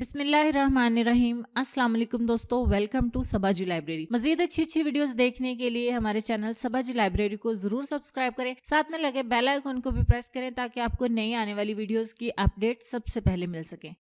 बिस्मिल्लाहिर्रहमानिर्रहीम। अस्सलाम वालेकुम दोस्तों, वेलकम टू सबाजी लाइब्रेरी। मजीद अच्छी वीडियोस देखने के लिए हमारे चैनल सबाजी लाइब्रेरी को जरूर सब्सक्राइब करें, साथ में लगे बेल आइकन को भी प्रेस करें ताकि आपको नई आने वाली वीडियोस की अपडेट सबसे पहले मिल सके।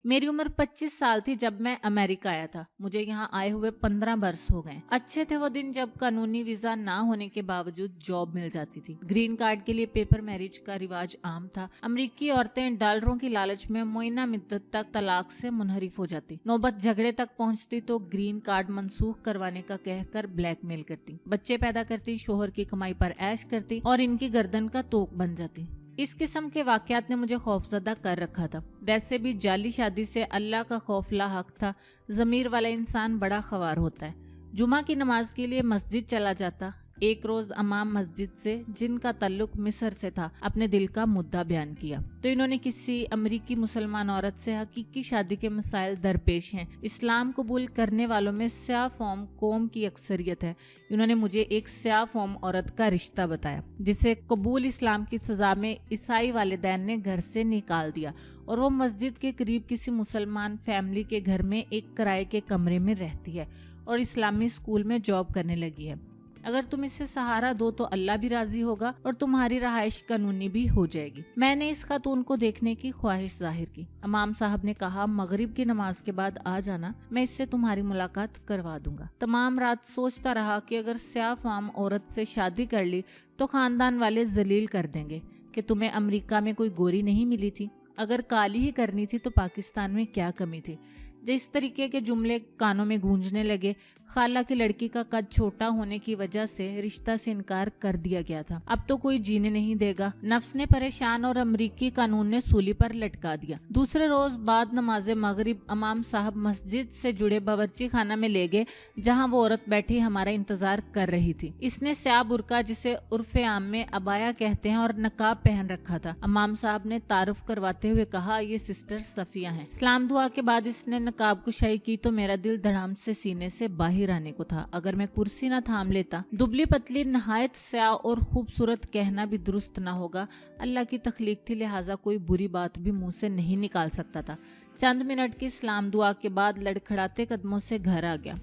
मेरी उम्र 25 साल थी जब मैं अमेरिका आया था। मुझे यहाँ आए हुए 15 वर्ष हो गए। अच्छे थे वो दिन जब कानूनी वीजा ना होने के बावजूद जॉब मिल जाती थी। ग्रीन कार्ड के लिए पेपर मैरिज का रिवाज आम था। अमेरिकी औरतें डॉलरों की लालच में मुइना मिद्दत तक तलाक से मुनहरिफ हो जाती। नौबत झगड़े तक पहुँचती तो ग्रीन कार्ड मनसूख करवाने का कहकर ब्लैकमेल करती, बच्चे पैदा करती, शोहर की कमाई पर ऐश करती और इनकी गर्दन का तोक बन जाती। इस किस्म के वाकयात ने मुझे खौफजदा कर रखा था। वैसे भी जाली शादी से अल्लाह का खौफ लाहक था। ज़मीर वाला इंसान बड़ा ख्वार होता है। जुमा की नमाज के लिए मस्जिद चला जाता। एक रोज इमाम मस्जिद से, जिनका ताल्लुक मिस्र से था, अपने दिल का मुद्दा बयान किया तो इन्होंने किसी अमरीकी मुसलमान औरत से हकीकी शादी के मसाइल दरपेश हैं। इस्लाम कबूल करने वालों में स्याह फॉर्म कौम की अक्सरियत है। इन्होंने मुझे एक स्याह फॉर्म औरत का रिश्ता बताया जिसे कबूल इस्लाम की सजा में ईसाई वालिदैन ने घर से निकाल दिया और वो मस्जिद के करीब किसी मुसलमान फैमिली के घर में एक किराए के कमरे में रहती है और इस्लामी स्कूल में जॉब करने लगी है। अगर तुम इसे सहारा दो तो अल्लाह भी राजी होगा और तुम्हारी रहाइश कानूनी भी हो जाएगी। मैंने इस खातून को देखने की ख्वाहिश जाहिर की। इमाम साहब ने कहा, मगरिब की नमाज के बाद आ जाना, मैं इससे तुम्हारी मुलाकात करवा दूंगा। तमाम रात सोचता रहा कि अगर स्याह फाम औरत से शादी कर ली तो खानदान वाले जलील कर देंगे कि तुम्हें अमेरिका में कोई गोरी नहीं मिली थी, अगर काली ही करनी थी तो पाकिस्तान में क्या कमी थी। जिस तरीके के जुमले कानों में गूंजने लगे, खाला की लड़की का कद छोटा होने की वजह से रिश्ता से इनकार कर दिया गया था। अब तो कोई जीने नहीं देगा। नफ्स ने परेशान और अमरीकी कानून ने सूली पर लटका दिया। दूसरे रोज बाद नमाजे मगरिब इमाम साहब मस्जिद से जुड़े बावर्ची खाना में ले गए जहाँ वो औरत बैठी हमारा इंतजार कर रही थी। इसने स्याह बुरका, जिसे उर्फे आम में अबाया कहते हैं, और नकाब पहन रखा था। इमाम साहब ने तारुफ करवाते हुए कहा, ये सिस्टर सफिया है। इस्लाम दुआ के बाद इसने नकाब कुशाई की तो मेरा दिल धड़ाम से सीने से बाहर आने को था। अगर मैं कुर्सी न थाम लेता। दुबली पतली नहायत स्याह और खूबसूरत कहना भी दुरुस्त ना होगा। अल्लाह की तख्लीक थी, लिहाजा कोई बुरी बात भी मुंह से नहीं निकाल सकता था। चंद मिनट की इस्लाम दुआ के बाद लड़खड़ाते कदमों से घर आ गया।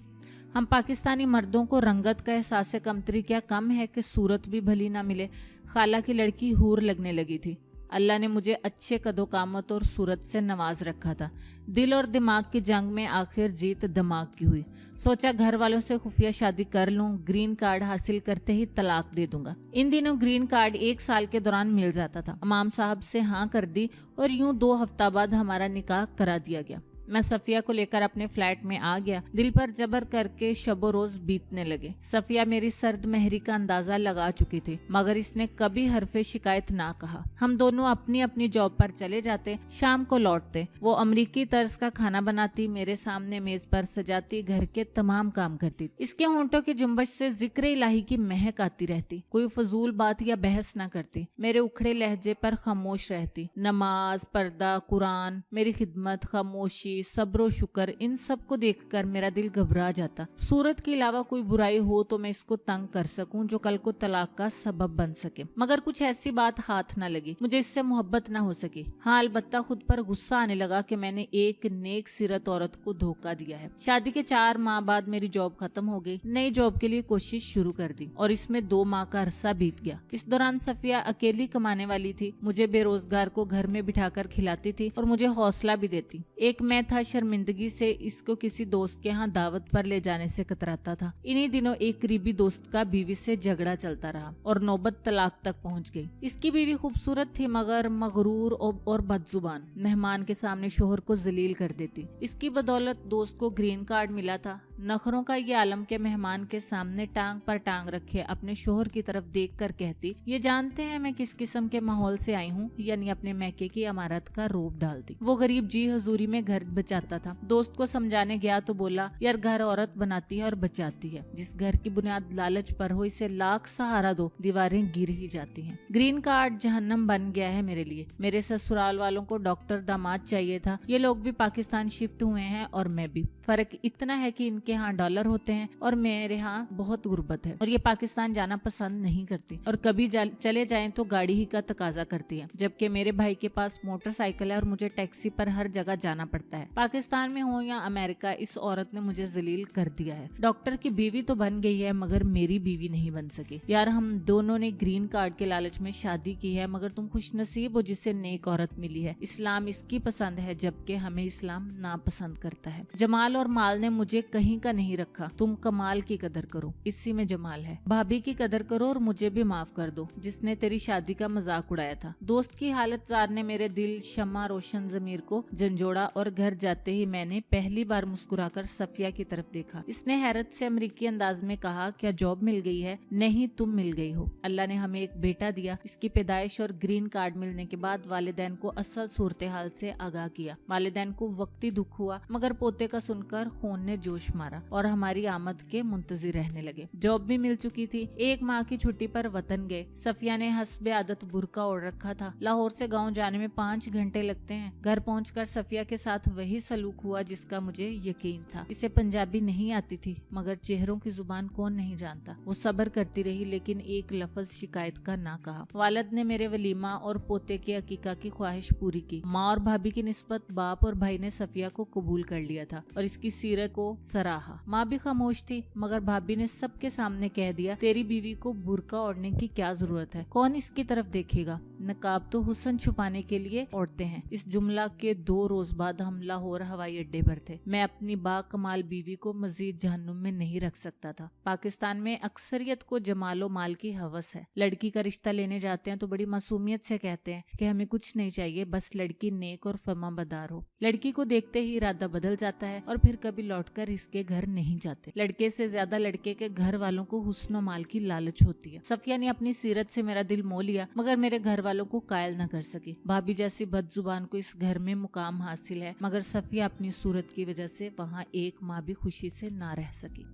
हम पाकिस्तानी मर्दों को रंगत का एहसास कमतरी क्या कम है कि सूरत भी भली ना मिले। खाला की लड़की हूर लगने लगी थी। अल्लाह ने मुझे अच्छे कदो कामत और सूरत से नवाज रखा था। दिल और दिमाग की जंग में आखिर जीत दिमाग की हुई। सोचा घर वालों से खुफिया शादी कर लूं, ग्रीन कार्ड हासिल करते ही तलाक दे दूंगा। इन दिनों ग्रीन कार्ड 1 साल के दौरान मिल जाता था। इमाम साहब से हाँ कर दी और यूं 2 हफ्ता बाद हमारा निकाह करा दिया गया। मैं सफिया को लेकर अपने फ्लैट में आ गया। दिल पर जबर करके शबो रोज बीतने लगे। सफिया मेरी सर्द मेहरी का अंदाजा लगा चुकी थी, मगर इसने कभी हरफे शिकायत ना कहा। हम दोनों अपनी अपनी जॉब पर चले जाते, शाम को लौटते। वो अमरीकी तर्ज का खाना बनाती, मेरे सामने मेज पर सजाती, घर के तमाम काम करती। इसके होंठों की जुम्बश से जिक्र इलाही की महक आती रहती। कोई फजूल बात या बहस ना करती, मेरे उखड़े लहजे पर खामोश रहती। नमाज, पर्दा, कुरान, मेरी खिदमत, खामोशी, सब्र और शुक्र, इन सब को देखकर मेरा दिल घबरा जाता। सूरत के अलावा कोई बुराई हो तो मैं इसको तंग कर सकूं जो कल को तलाक का सबब बन सके, मगर कुछ ऐसी बात हाथ ना लगी। मुझे इससे मोहब्बत ना हो सकी। हाँ, अलबत्ता खुद पर गुस्सा आने लगा कि मैंने एक नेक सीरत औरत को धोखा दिया है। शादी के 4 माह बाद मेरी जॉब खत्म हो गई। नई जॉब के लिए कोशिश शुरू कर दी और इसमें 2 माह का अरसा बीत गया। इस दौरान सफिया अकेली कमाने वाली थी। मुझे बेरोजगार को घर में बिठाकर खिलाती थी और मुझे हौसला भी देती। एक मैं था शर्मिंदगी से इसको किसी दोस्त के यहाँ दावत पर ले जाने से कतराता था। इन्हीं दिनों एक करीबी दोस्त का बीवी से झगड़ा चलता रहा और नौबत तलाक तक पहुंच गई। इसकी बीवी खूबसूरत थी मगर मगरूर और बदजुबान। मेहमान के सामने शोहर को जलील कर देती। इसकी बदौलत दोस्त को ग्रीन कार्ड मिला था। नखरों का ये आलम के मेहमान के सामने टांग पर टांग रखे अपने शोहर की तरफ देखकर कहती, ये जानते हैं मैं किस किस्म के माहौल से आई हूँ, यानी अपने मैके की इमारत का रूप डालती। वो गरीब जी हजूरी में घर बचाता था। दोस्त को समझाने गया तो बोला, यार घर औरत बनाती है और बचाती है। जिस घर की बुनियाद लालच पर हो, इसे लाख सहारा दो, दीवारें गिर ही जाती हैं। ग्रीन कार्ड जहन्नम बन गया है मेरे लिए। मेरे ससुराल वालों को डॉक्टर दामाद चाहिए था। ये लोग भी पाकिस्तान शिफ्ट हुए हैं और मैं भी। फर्क इतना है कि इनके यहाँ डॉलर होते हैं और मेरे यहाँ बहुत गुर्बत है और ये पाकिस्तान जाना पसंद नहीं करती और कभी चले जाएं तो गाड़ी ही का तकाजा करती है, जबकि मेरे भाई के पास मोटरसाइकिल है और मुझे टैक्सी पर हर जगह जाना पड़ता है। है। पाकिस्तान में हो या अमेरिका, इस औरत ने मुझे जलील कर दिया है। डॉक्टर की बीवी तो बन गई है मगर मेरी बीवी नहीं बन सकी। यार हम दोनों ने ग्रीन कार्ड के लालच में शादी की है, मगर तुम खुशनसीब हो जिसे नेक औरत मिली है। इस्लाम इसकी पसंद है जबकि हमें इस्लाम नापसंद करता है। जमाल और माल ने मुझे कहीं का नहीं रखा। तुम कमाल की कदर करो, इसी में जमाल है। भाभी की कदर करो और मुझे भी माफ कर दो जिसने तेरी शादी का मजाक उड़ाया था। दोस्त की हालत जार ने मेरे दिल शम्मा रोशन जमीर को झंझोड़ा और घर जाते ही मैंने पहली बार मुस्कुराकर सफिया की तरफ देखा। इसने हैरत से अमेरिकी अंदाज में कहा, क्या जॉब मिल गई है? नहीं, तुम मिल गई हो। अल्लाह ने हमें एक बेटा दिया। इसकी पैदाइश और ग्रीन कार्ड मिलने के बाद वालिदैन को असल सूरत हाल से आगाह किया। वालिदैन को वक्ती दुख हुआ मगर पोते का सुनकर खून ने जोश मारा और हमारी आमद के मुंतजिर रहने लगे। जॉब भी मिल चुकी थी। 1 माह की छुट्टी पर वतन गए। सफिया ने हस्बे आदत बुर्का ओढ़ रखा था। लाहौर से गाँव जाने में 5 घंटे लगते हैं। घर पहुंचकर सफिया के साथ वही सलूक हुआ जिसका मुझे यकीन था। इसे पंजाबी नहीं आती थी मगर चेहरों की जुबान कौन नहीं जानता। वो सब्र करती रही लेकिन एक लफ्ज शिकायत का ना कहा। वालिद ने मेरे वलीमा और पोते के अकीका की ख्वाहिश पूरी की। माँ और भाभी की निस्बत बाप और भाई ने सफिया को कबूल कर लिया था और इसकी सीरत को सराहा। माँ भी खामोश थी मगर भाभी ने सबके सामने कह दिया, तेरी बीवी को बुर्का ओढ़ने की क्या जरूरत है? कौन इसकी तरफ देखेगा? नकाब तो हुस्न छुपाने के लिए ओढ़ते हैं। इस जुमला के 2 रोज बाद हम लाहौर हवाई अड्डे पर थे। मैं अपनी बाकमाल बीवी को मजीद जहन्नुम में नहीं रख सकता था। पाकिस्तान में अक्सरियत को जमालो माल की हवस है। लड़की का रिश्ता लेने जाते हैं तो बड़ी मासूमियत से कहते हैं कि हमें कुछ नहीं चाहिए, बस लड़की नेक और फर्माबरदार हो। लड़की को देखते ही इरादा बदल जाता है और फिर कभी लौटकर इसके घर नहीं जाते। लड़के से ज्यादा लड़के के घर वालों को हुस्न और माल की लालच होती है। सफिया ने अपनी सीरत से मेरा दिल मोह लिया मगर मेरे घर वालों को कायल न कर सकी। भाभी जैसी बदजुबान को इस घर में मुकाम हासिल है मगर सफिया अपनी सूरत की वजह से वहाँ 1 माह भी खुशी से ना रह सकी।